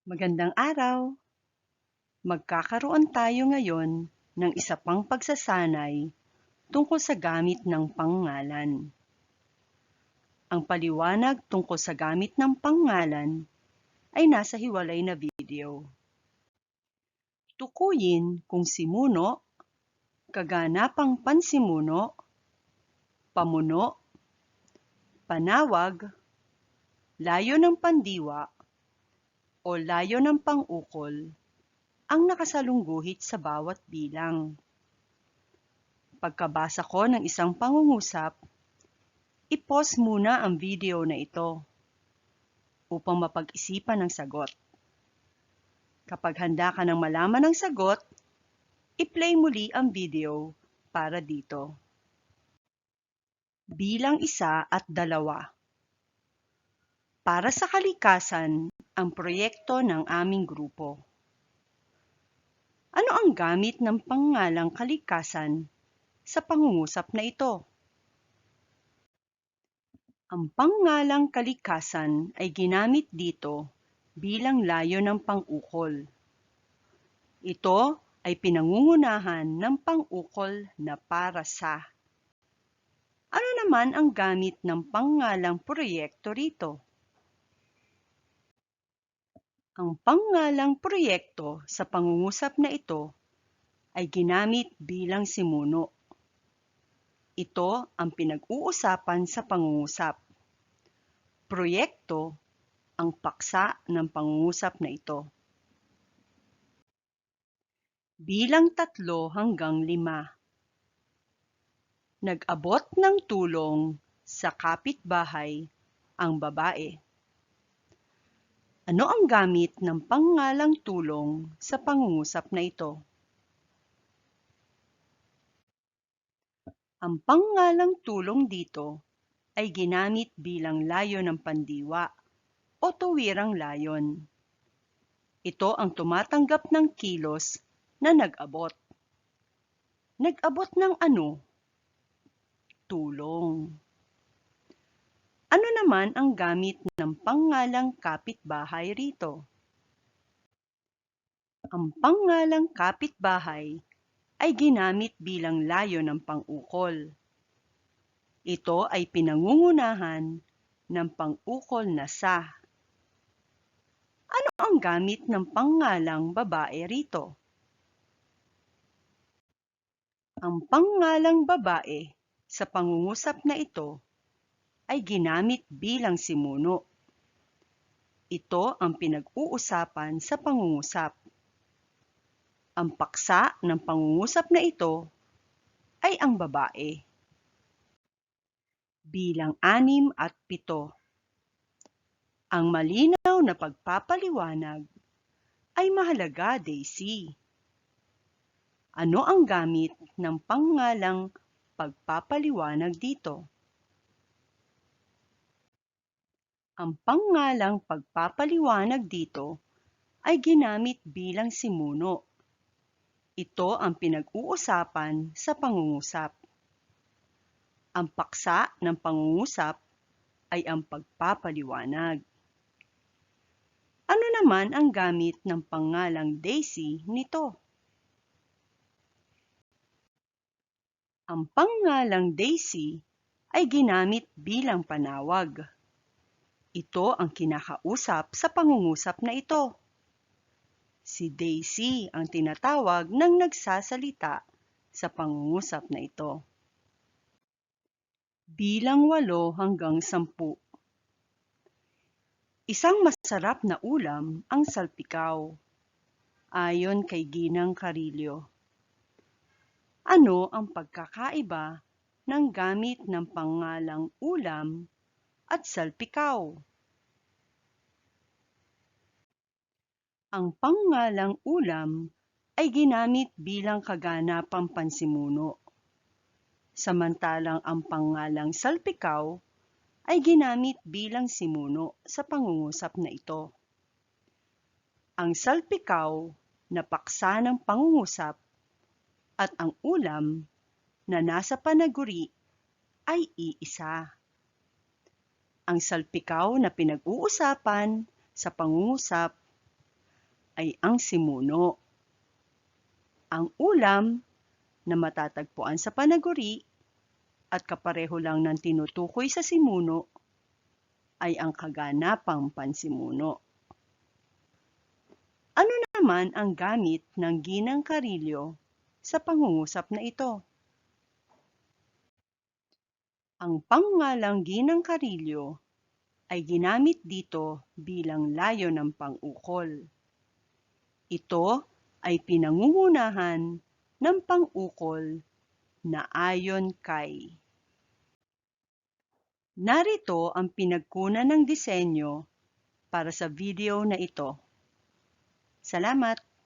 Magandang araw! Magkakaroon tayo ngayon ng isa pang pagsasanay tungkol sa gamit ng pangngalan. Ang paliwanag tungkol sa gamit ng pangngalan ay nasa hiwalay na video. Tukuyin kung simuno, kaganapang pansimuno, pamuno, panawag, layo ng pandiwa, o layo ng pang-ukol ang nakasalungguhit sa bawat bilang. Pagkabasa ko ng isang pangungusap, i-pause muna ang video na ito upang mapag-isipan ang sagot. Kapag handa ka nang malaman ang sagot, i-play muli ang video para dito. Bilang 1 at 2. Para sa kalikasan, ang proyekto ng aming grupo. Ano ang gamit ng pangngalang kalikasan sa pangungusap na ito? Ang pangngalang kalikasan ay ginamit dito bilang layo ng pang-ukol. Ito ay pinangungunahan ng pang-ukol na para sa. Ano naman ang gamit ng pangngalang proyekto rito? Ang pangngalang proyekto sa pangungusap na ito ay ginamit bilang simuno. Ito ang pinag-uusapan sa pangungusap. Proyekto ang paksa ng pangungusap na ito. Bilang 3 hanggang 5. Nag-abot ng tulong sa kapitbahay ang babae. Ano ang gamit ng pangngalang tulong sa pangungusap na ito? Ang pangngalang tulong dito ay ginamit bilang layo ng pandiwa o tuwirang layon. Ito ang tumatanggap ng kilos na nag-abot. Nag-abot ng ano? Tulong. Ano naman ang gamit ng pangngalang kapitbahay rito? Ang pangngalang kapitbahay ay ginamit bilang layo ng pang-ukol. Ito ay pinangungunahan ng pang-ukol na sa. Ano ang gamit ng pangngalang babae rito? Ang pangngalang babae sa pangungusap na ito ay ginamit bilang simuno. Ito ang pinag-uusapan sa pangungusap. Ang paksa ng pangungusap na ito ay ang babae. Bilang 6 at 7. Ang malinaw na pagpapaliwanag ay mahalaga, Daisy. Ano ang gamit ng pangngalang pagpapaliwanag dito? Ang pangngalang pagpapaliwanag dito ay ginamit bilang simuno. Ito ang pinag-uusapan sa pangungusap. Ang paksa ng pangungusap ay ang pagpapaliwanag. Ano naman ang gamit ng pangalang Daisy nito? Ang pangalang Daisy ay ginamit bilang panawag. Ito ang kinakausap sa pangungusap na ito. Si Daisy ang tinatawag ng nagsasalita sa pangungusap na ito. Bilang 8 hanggang 10. Isang masarap na ulam ang salpikaw, ayon kay Ginang Carillo. Ano ang pagkakaiba ng gamit ng pangalang ulam at salpikaw? Ang pangalang ulam ay ginamit bilang kaganapang pansimuno, samantalang ang pangalang salpikaw ay ginamit bilang simuno sa pangungusap na ito. Ang salpikaw na paksa ng pangungusap at ang ulam na nasa panaguri ay iisa. Ang salpikaw na pinag-uusapan sa pangungusap ay ang simuno. Ang ulam na matatagpuan sa panaguri at kapareho lang ng tinutukoy sa simuno ay ang kaganapang pansimuno. Ano naman ang gamit ng ginang karilyo sa pangungusap na ito? Ang pangalang ginang karilyo ay ginamit dito bilang layo ng pang-ukol. Ito ay pinangungunahan ng pang-ukol na ayon kay. Narito ang pinagkunan ng disenyo para sa video na ito. Salamat!